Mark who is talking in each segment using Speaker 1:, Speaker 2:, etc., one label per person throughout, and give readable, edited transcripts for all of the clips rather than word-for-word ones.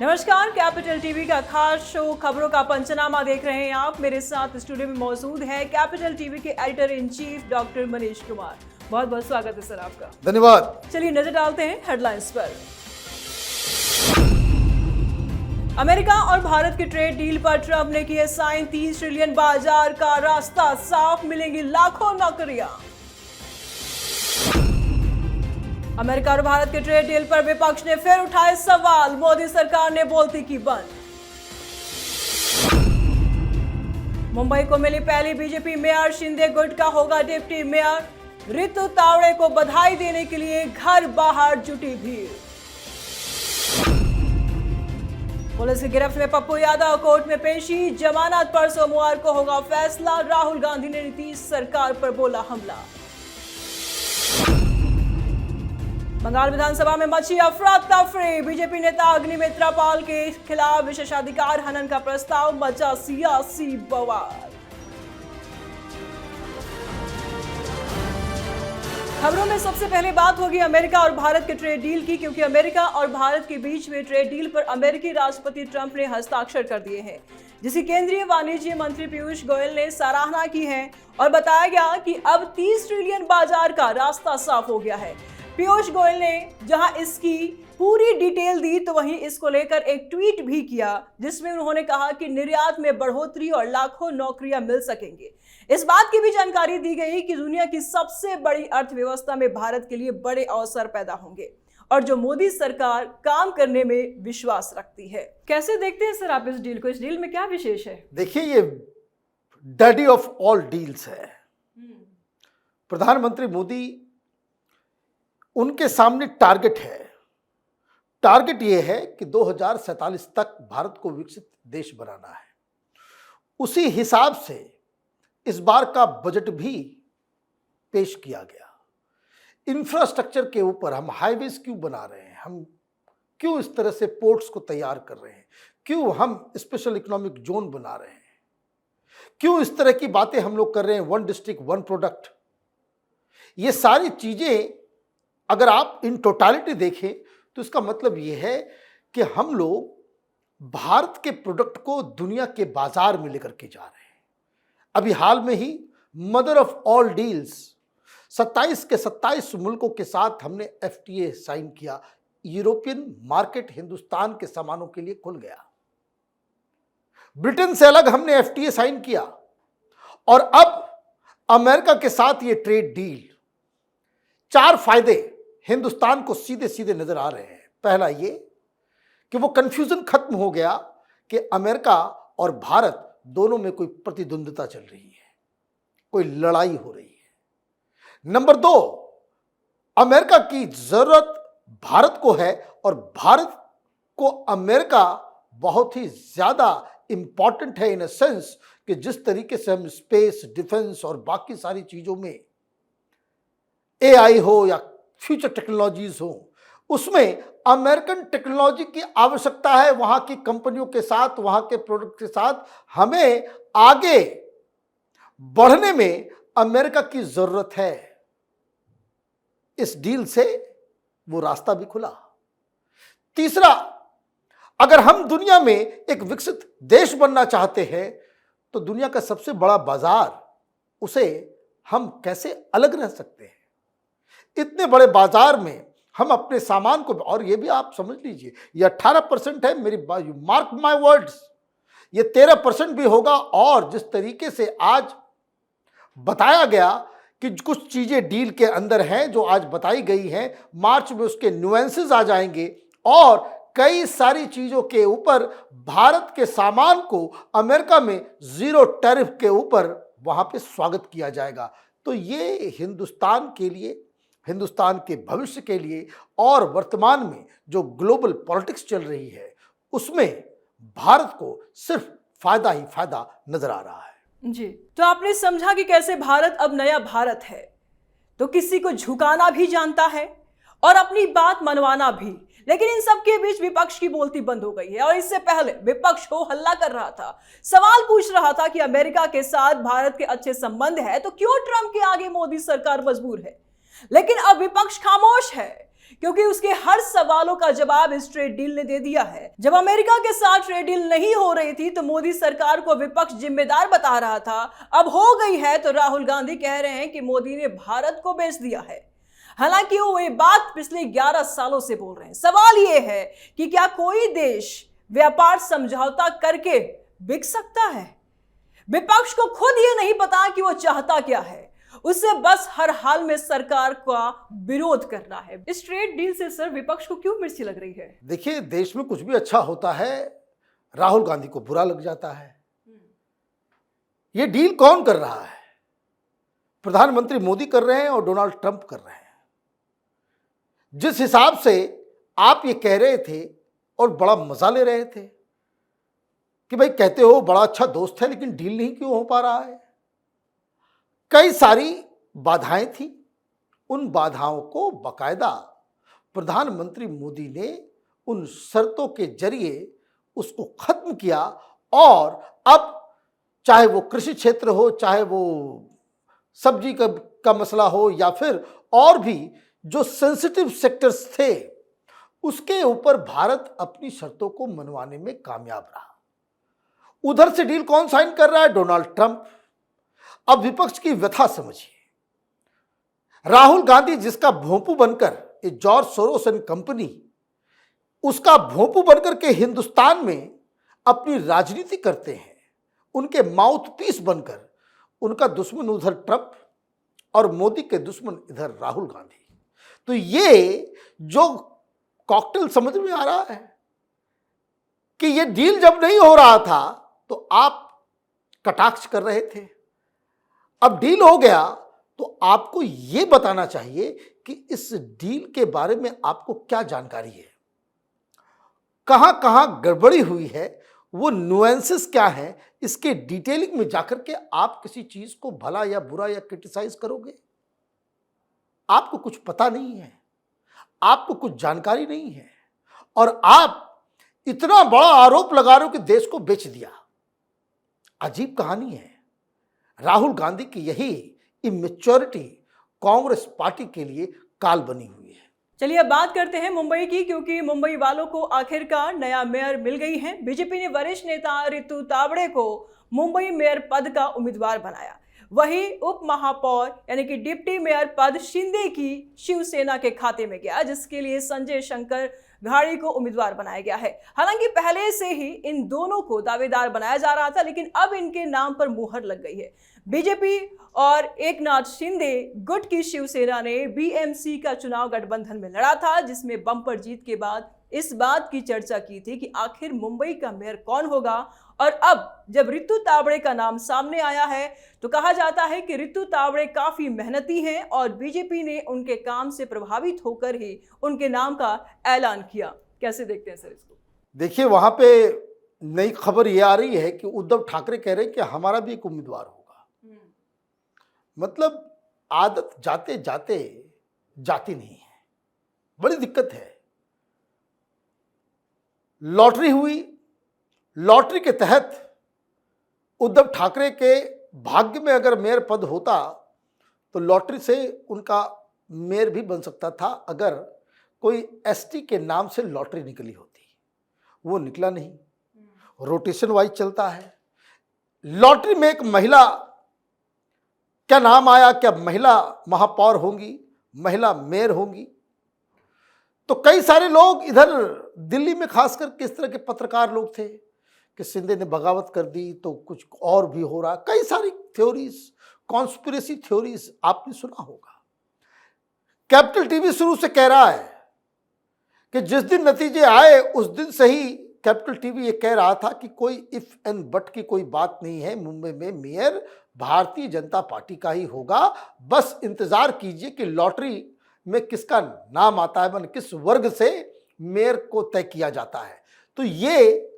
Speaker 1: नमस्कार, capital TV का खास शो खबरों का पंचनामा देख रहे हैं आप। मेरे साथ स्टूडियो में मौजूद है कैपिटल टीवी के editor in chief doctor Manish Kumar. बहुत बहुत स्वागत है सर आपका।
Speaker 2: धन्यवाद।
Speaker 1: चलिए नजर डालते हैं हेडलाइंस पर। अमेरिका और भारत के ट्रेड डील पर ट्रंप ने किए साइन। 30 ट्रिलियन बाजार का रास्ता साफ, मिलेंगी लाखों नौकरियां। अमेरिका और भारत के ट्रेड डील पर विपक्ष ने फिर उठाए सवाल। मोदी सरकार ने बोलती की बंद। मुंबई को मिली पहली बीजेपी मेयर, शिंदे गुट का होगा डिप्टी मेयर। ऋतु तावड़े को बधाई देने के लिए घर बाहर जुटी भीड़। पुलिस की गिरफ्त में पप्पू यादव, कोर्ट में पेशी। जमानत पर सोमवार को होगा फैसला। राहुल गांधी ने नीतीश सरकार पर बोला हमला। बंगाल विधानसभा में मची अफरा तफरी। बीजेपी नेता अग्निमित्रा पाल के खिलाफ विशेषाधिकार हनन का प्रस्ताव, मचा सियासी बवाल। खबरों में सबसे पहले बात होगी अमेरिका और भारत के ट्रेड डील की, क्योंकि अमेरिका और भारत के बीच में ट्रेड डील पर अमेरिकी राष्ट्रपति ट्रंप ने हस्ताक्षर कर दिए हैं, जिसकी केंद्रीय वाणिज्य मंत्री पीयूष गोयल ने सराहना की है और बताया गया कि अब 30 ट्रिलियन बाजार का रास्ता साफ हो गया है। पीयूष गोयल ने जहां इसकी पूरी डिटेल दी, तो वहीं इसको लेकर एक ट्वीट भी किया, जिसमें उन्होंने कहा कि निर्यात में बढ़ोतरी और लाखों नौकरियां मिल सकेंगे। इस बात की भी जानकारी दी गई कि दुनिया की सबसे बड़ी अर्थव्यवस्था में भारत के लिए बड़े अवसर पैदा होंगे और जो मोदी सरकार काम करने में विश्वास रखती है। कैसे देखते हैं सर आप इस डील को? इस डील में क्या विशेष है?
Speaker 2: देखिए, ये डैडी ऑफ ऑल डील्स है। प्रधानमंत्री मोदी, उनके सामने टारगेट है। टारगेट ये है कि 2047 तक भारत को विकसित देश बनाना है। उसी हिसाब से इस बार का बजट भी पेश किया गया। इंफ्रास्ट्रक्चर के ऊपर हम हाईवेज क्यों बना रहे हैं, हम क्यों इस तरह से पोर्ट्स को तैयार कर रहे हैं, क्यों हम स्पेशल इकोनॉमिक जोन बना रहे हैं, क्यों इस तरह की बातें हम लोग कर रहे हैं, वन डिस्ट्रिक्ट वन प्रोडक्ट। ये सारी चीजें अगर आप इन टोटालिटी देखें तो इसका मतलब ये है कि हम लोग भारत के प्रोडक्ट को दुनिया के बाजार में लेकर के जा रहे हैं। अभी हाल में ही मदर ऑफ ऑल डील्स 27 के 27 मुल्कों के साथ हमने FTA साइन किया। यूरोपियन मार्केट हिंदुस्तान के सामानों के लिए खुल गया। ब्रिटेन से अलग हमने FTA साइन किया और अब अमेरिका के साथ ये ट्रेड डील। 4 फायदे हिंदुस्तान को सीधे सीधे नजर आ रहे हैं। पहला ये कि वो कंफ्यूजन खत्म हो गया कि अमेरिका और भारत दोनों में कोई प्रतिद्वंद्विता चल रही है, कोई लड़ाई हो रही है। नंबर 2, अमेरिका की जरूरत भारत को है और भारत को अमेरिका बहुत ही ज्यादा इंपॉर्टेंट है, इन अ सेंस कि जिस तरीके से हम स्पेस, डिफेंस और बाकी सारी चीजों में AI हो या फ्यूचर टेक्नोलॉजीज हो, उसमें अमेरिकन टेक्नोलॉजी की आवश्यकता है। वहां की कंपनियों के साथ, वहां के प्रोडक्ट के साथ हमें आगे बढ़ने में अमेरिका की जरूरत है। इस डील से वो रास्ता भी खुला। तीसरा, अगर हम दुनिया में एक विकसित देश बनना चाहते हैं तो दुनिया का सबसे बड़ा बाजार, उसे हम कैसे अलग रह सकते हैं? इतने बड़े बाजार में हम अपने सामान को, और ये भी आप समझ लीजिए, ये 18% है, मेरी मार्क माय वर्ड्स, ये 13% भी होगा। और जिस तरीके से आज बताया गया कि कुछ चीजें डील के अंदर हैं जो आज बताई गई हैं, मार्च में उसके न्यूएंसेस आ जाएंगे और कई सारी चीजों के ऊपर भारत के सामान को अमेरिका में 0 टैरिफ के ऊपर वहां पे स्वागत किया जाएगा। तो ये हिंदुस्तान के लिए, हिंदुस्तान के भविष्य के लिए और वर्तमान में जो ग्लोबल पॉलिटिक्स चल रही है, उसमें भारत को सिर्फ फायदा ही फायदा नजर आ रहा है।
Speaker 1: जी, तो आपने समझा कि कैसे भारत अब नया भारत है, तो किसी को झुकाना भी जानता है और अपनी बात मनवाना भी। लेकिन इन सब के बीच विपक्ष की बोलती बंद हो गई है और इससे पहले विपक्ष हो हल्ला कर रहा था, सवाल पूछ रहा था कि अमेरिका के साथ भारत के अच्छे संबंध है तो क्यों ट्रंप के आगे मोदी सरकार मजबूर है। लेकिन अब विपक्ष खामोश है। क्योंकि उसके हर सवालों का जवाब इस ट्रेड डील ने दे दिया है। जब अमेरिका के साथ ट्रेड डील नहीं हो रही थी तो मोदी सरकार को विपक्ष जिम्मेदार बता रहा था, अब हो गई है तो राहुल गांधी कह रहे हैं कि मोदी ने भारत को बेच दिया है। हालांकि वो ये बात पिछले 11 सालों से बोल रहे हैं। सवाल ये है कि क्या कोई देश व्यापार समझौता करके बिक सकता है? विपक्ष को खुद ये नहीं पता कि वो चाहता क्या है, उसे बस हर हाल में सरकार का विरोध करना है। इस ट्रेड डील से सर विपक्ष को क्यों मिर्ची लग रही है?
Speaker 2: देखिए, देश में कुछ भी अच्छा होता है राहुल गांधी को बुरा लग जाता है। ये डील कौन कर रहा है? प्रधानमंत्री मोदी कर रहे हैं और डोनाल्ड ट्रंप कर रहे हैं। जिस हिसाब से आप ये कह रहे थे और बड़ा मजा ले रहे थे कि भाई कहते हो बड़ा अच्छा दोस्त है, लेकिन डील नहीं क्यों हो पा रहा है, कई सारी बाधाएं थी। उन बाधाओं को बाकायदा प्रधानमंत्री मोदी ने उन शर्तों के जरिए उसको खत्म किया और अब चाहे वो कृषि क्षेत्र हो, चाहे वो सब्जी का मसला हो, या फिर और भी जो सेंसिटिव सेक्टर्स थे, उसके ऊपर भारत अपनी शर्तों को मनवाने में कामयाब रहा। उधर से डील कौन साइन कर रहा है? Donald Trump. अब विपक्ष की व्यथा समझिए। राहुल गांधी जिसका भोंपू बनकर, ये जॉर्ज सोरोस एंड कंपनी, उसका भोंपू बनकर के हिंदुस्तान में अपनी राजनीति करते हैं, उनके माउथ पीस बनकर, उनका दुश्मन उधर ट्रंप और मोदी के दुश्मन इधर राहुल गांधी। तो ये जो कॉकटेल समझ में आ रहा है कि ये डील जब नहीं हो रहा था तो आप कटाक्ष कर रहे थे, अब डील हो गया तो आपको ये बताना चाहिए कि इस डील के बारे में आपको क्या जानकारी है, कहां कहां गड़बड़ी हुई है, वो नुएंसेस क्या है, इसके डिटेलिंग में जाकर के आप किसी चीज को भला या बुरा या क्रिटिसाइज करोगे। आपको कुछ पता नहीं है, आपको कुछ जानकारी नहीं है, और आप इतना बड़ा आरोप लगा रहे हो कि देश को बेच दिया। अजीब कहानी है। राहुल गांधी की यही इमेच्योरिटी कांग्रेस पार्टी के लिए काल बनी हुई है।
Speaker 1: चलिए अब बात करते हैं मुंबई की, क्योंकि मुंबई वालों को आखिरकार नया मेयर मिल गई है। बीजेपी ने वरिष्ठ नेता रितु तावड़े को मुंबई मेयर पद का उम्मीदवार बनाया। वही उप महापौर यानी कि डिप्टी मेयर पद शिंदे की शिवसेना के खाते में गया, जिसके लिए संजय शंकर घाड़ी को उम्मीदवार बनाया गया है। हालांकि पहले से ही इन दोनों को दावेदार बनाया जा रहा था, लेकिन अब इनके नाम पर मुहर लग गई है। बीजेपी और एकनाथ शिंदे गुट की शिवसेना ने बीएमसी का चुनाव गठबंधन में लड़ा था, जिसमें बम्पर जीत के बाद इस बात की चर्चा की थी कि आखिर मुंबई का मेयर कौन होगा। और अब जब रितु तावड़े का नाम सामने आया है तो कहा जाता है कि रितु तावड़े काफी मेहनती हैं और बीजेपी ने उनके काम से प्रभावित होकर ही उनके नाम का ऐलान किया। कैसे देखते हैं सर इसको?
Speaker 2: देखिए, वहां पे नई खबर ये आ रही है कि उद्धव ठाकरे कह रहे हैं कि हमारा भी एक उम्मीदवार होगा। मतलब आदत जाते जाते जाती नहीं है, बड़ी दिक्कत है। लॉटरी हुई, लॉटरी के तहत उद्धव ठाकरे के भाग्य में अगर मेयर पद होता तो लॉटरी से उनका मेयर भी बन सकता था, अगर कोई एसटी के नाम से लॉटरी निकली होती। वो निकला नहीं, रोटेशन वाइज चलता है। लॉटरी में एक महिला क्या नाम आया, क्या महिला महापौर होंगी, महिला मेयर होंगी। तो कई सारे लोग इधर दिल्ली में खासकर किस तरह के पत्रकार लोग थे कि शिंदे ने बगावत कर दी तो कुछ और भी हो रहा। कई सारी थ्योरीज, कॉन्स्पिरेसी थ्योरीज आपने सुना होगा। कैपिटल टीवी शुरू से कह रहा है कि जिस दिन नतीजे आए उस दिन से ही कैपिटल टीवी ये कह रहा था कि कोई इफ एंड बट की कोई बात नहीं है, मुंबई में मेयर भारतीय जनता पार्टी का ही होगा। बस इंतजार कीजिए कि लॉटरी में किसका नाम आता है, मतलब किस वर्ग से मेयर को तय किया जाता है। तो ये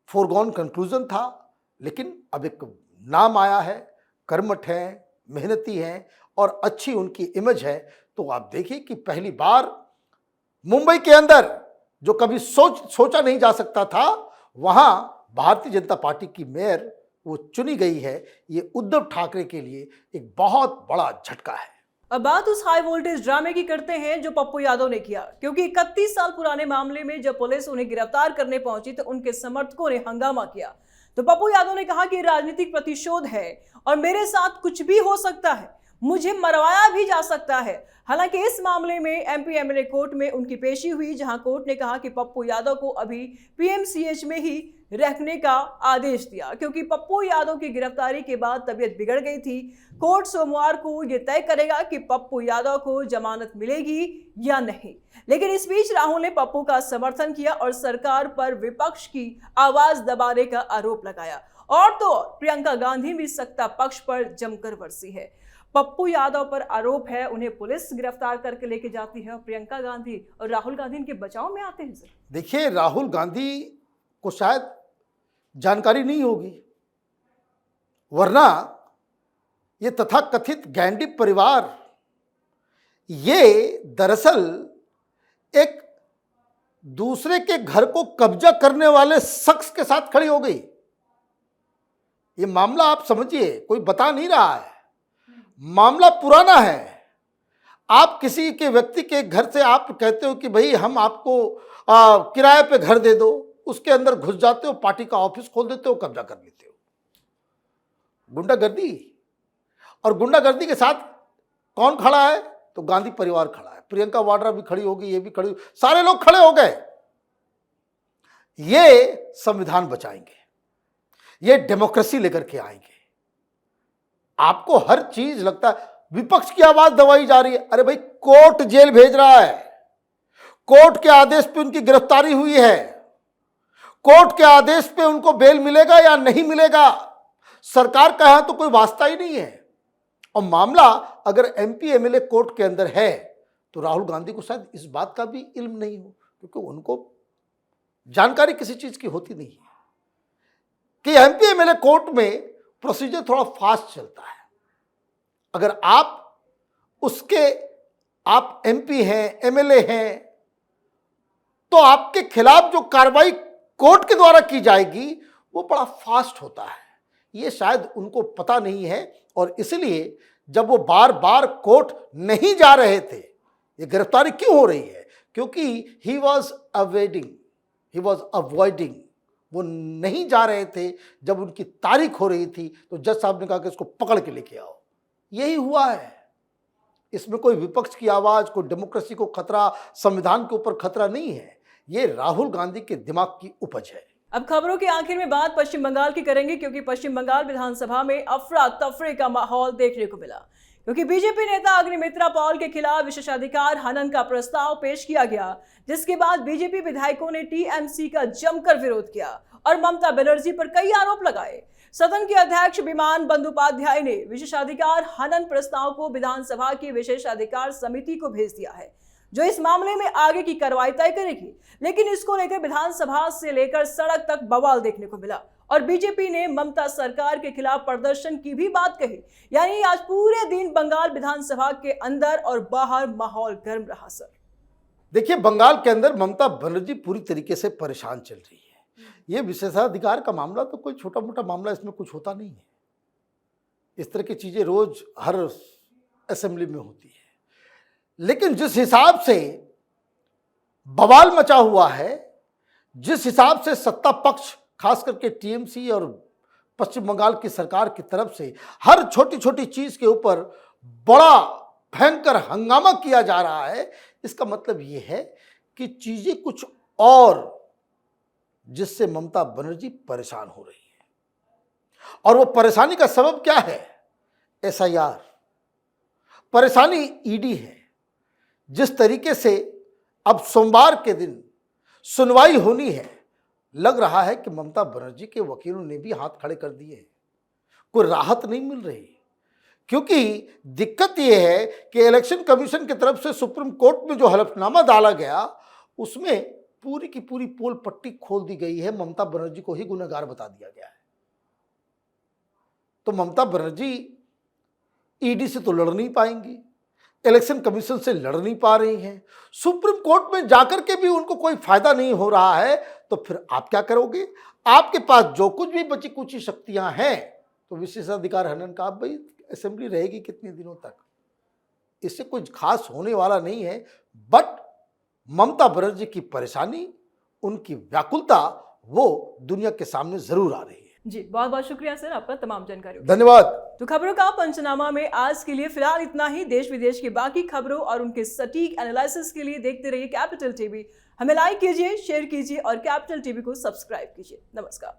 Speaker 2: फोरगॉन कंक्लूजन था, लेकिन अब एक नाम आया है, कर्मठ है, मेहनती है और अच्छी उनकी इमेज है। तो आप देखिए कि पहली बार मुंबई के अंदर जो कभी सोचा नहीं जा सकता था, वहां भारतीय जनता पार्टी की मेयर वो चुनी गई है। ये उद्धव ठाकरे के लिए एक बहुत बड़ा झटका है।
Speaker 1: अब बात उस हाई वोल्टेज ड्रामे की करते हैं जो पप्पू यादव ने किया, क्योंकि 31 साल पुराने मामले में जब पुलिस उन्हें गिरफ्तार करने पहुंची तो उनके समर्थकों ने हंगामा किया। तो पप्पू यादव ने कहा कि राजनीतिक प्रतिशोध है और मेरे साथ कुछ भी हो सकता है, मुझे मरवाया भी जा सकता है। हालांकि इस मामले में एमपी एमएलए कोर्ट में उनकी पेशी हुई, जहां कोर्ट ने कहा कि पप्पू यादव को अभी पीएमसीएच में ही रखने का आदेश दिया, क्योंकि पप्पू यादव की गिरफ्तारी के बाद तबीयत बिगड़ गई थी। कोर्ट सोमवार को यह तय करेगा कि पप्पू यादव को जमानत मिलेगी या नहीं। लेकिन इस बीच राहुल ने पप्पू का समर्थन किया और सरकार पर विपक्ष की आवाज दबाने का आरोप लगाया। और तो प्रियंका गांधी भी सत्ता पक्ष पर जमकर बरसी है। पप्पू यादव पर आरोप है उन्हें पुलिस गिरफ्तार करके लेके जाती है और प्रियंका गांधी और राहुल गांधी इनके बचाव में आते हैं।
Speaker 2: देखिए, राहुल गांधी को शायद जानकारी नहीं होगी, वरना ये तथाकथित गैंडी परिवार ये दरअसल एक दूसरे के घर को कब्जा करने वाले शख्स के साथ खड़ी हो गई। ये मामला आप समझिए, कोई बता नहीं रहा है, मामला पुराना है। आप किसी के व्यक्ति के घर से आप कहते हो कि भाई हम आपको किराए पे घर दे दो, उसके अंदर घुस जाते हो, पार्टी का ऑफिस खोल देते हो, कब्जा कर लेते हो। गुंडागर्दी, और गुंडागर्दी के साथ कौन खड़ा है? तो गांधी परिवार खड़ा है, प्रियंका वाड्रा भी खड़ी होगी, ये भी खड़ी, सारे लोग खड़े हो गए। ये संविधान बचाएंगे, ये डेमोक्रेसी लेकर के आएंगे। आपको हर चीज लगता है विपक्ष की आवाज दबाई जा रही है। अरे भाई, कोर्ट जेल भेज रहा है, कोर्ट के आदेश पे उनकी गिरफ्तारी हुई है, कोर्ट के आदेश पे उनको बेल मिलेगा या नहीं मिलेगा, सरकार का यहां तो कोई वास्ता ही नहीं है। और मामला अगर एमपी एमएलए कोर्ट के अंदर है तो राहुल गांधी को शायद इस बात का भी इल्म नहीं हो, क्योंकि उनको जानकारी किसी चीज की होती नहीं है कि एमपी एमएलए कोर्ट में प्रोसीजर थोड़ा फास्ट चलता है। अगर आप एमपी हैं, एमएलए हैं, तो आपके खिलाफ जो कार्रवाई कोर्ट के द्वारा की जाएगी वो बड़ा फास्ट होता है। ये शायद उनको पता नहीं है, और इसलिए जब वो बार बार कोर्ट नहीं जा रहे थे, ये गिरफ्तारी क्यों हो रही है? क्योंकि ही वॉज अवॉइडिंग, वो नहीं जा रहे थे। जब उनकी तारीख हो रही थी तो जज साहब ने कहा कि इसको पकड़ के लेके आओ। यही हुआ है। इसमें कोई विपक्ष की आवाज, कोई डेमोक्रेसी को खतरा, संविधान के ऊपर खतरा नहीं है। ये राहुल गांधी के दिमाग की उपज है।
Speaker 1: अब खबरों के आखिर में बात पश्चिम बंगाल की करेंगे, क्योंकि पश्चिम बंगाल विधानसभा में अफरा तफरी का माहौल देखने को मिला, क्योंकि बीजेपी नेता अग्निमित्रा पॉल के खिलाफ विशेषाधिकार हनन का प्रस्ताव पेश किया गया, जिसके बाद बीजेपी विधायकों ने टीएमसी का जमकर विरोध किया और ममता बनर्जी पर कई आरोप लगाए। सदन के अध्यक्ष विमान बंदोपाध्याय ने विशेषाधिकार हनन प्रस्ताव को विधानसभा की विशेषाधिकार समिति को भेज दिया है, जो इस मामले में आगे की कार्रवाई तय करेगी। लेकिन इसको लेकर विधानसभा से लेकर सड़क तक बवाल देखने को मिला और बीजेपी ने ममता सरकार के खिलाफ प्रदर्शन की भी बात कही। यानी आज पूरे दिन बंगाल विधानसभा के अंदर और बाहर माहौल गर्म रहा। सर
Speaker 2: देखिए, बंगाल के अंदर ममता बनर्जी पूरी तरीके से परेशान चल रही है। ये विशेषाधिकार का मामला तो कोई छोटा मोटा मामला, इसमें कुछ होता नहीं है। इस तरह की चीजें रोज हर असेंबली में होती है। लेकिन जिस हिसाब से बवाल मचा हुआ है, जिस हिसाब से सत्ता पक्ष खास करके टीएमसी और पश्चिम बंगाल की सरकार की तरफ से हर छोटी छोटी चीज के ऊपर बड़ा भयंकर हंगामा किया जा रहा है, इसका मतलब यह है कि चीजें कुछ और, जिससे ममता बनर्जी परेशान हो रही है। और वो परेशानी का सबब क्या है? एसआईआर। परेशानी ईडी है। जिस तरीके से अब सोमवार के दिन सुनवाई होनी है, लग रहा है कि ममता बनर्जी के वकीलों ने भी हाथ खड़े कर दिए। कोई राहत नहीं मिल रही, क्योंकि दिक्कत यह है कि इलेक्शन कमीशन की तरफ से सुप्रीम कोर्ट में जो हलफनामा डाला गया, उसमें पूरी की पूरी पोल पट्टी खोल दी गई है। ममता बनर्जी को ही गुनहगार बता दिया गया है। तो ममता बनर्जी ईडी से तो लड़ नहीं पाएंगी, इलेक्शन कमीशन से लड़ नहीं पा रही हैं, सुप्रीम कोर्ट में जाकर के भी उनको कोई फायदा नहीं हो रहा है। तो फिर आप क्या करोगे? आपके पास जो कुछ भी बची कुची शक्तियां हैं, तो विशेषाधिकार हनन का, आप भाई असेंबली रहेगी कितने दिनों तक? इससे कुछ खास होने वाला नहीं है, बट ममता बनर्जी की परेशानी, उनकी व्याकुलता वो दुनिया के सामने जरूर आ रही है।
Speaker 1: जी, बहुत बहुत शुक्रिया सर आपका तमाम जानकारी।
Speaker 2: धन्यवाद।
Speaker 1: तो खबरों का पंचनामा में आज के लिए फिलहाल इतना ही। देश विदेश की बाकी खबरों और उनके सटीक एनालिसिस के लिए देखते रहिए कैपिटल टीवी। हमें लाइक कीजिए, शेयर कीजिए और कैपिटल टीवी को सब्सक्राइब कीजिए। नमस्कार।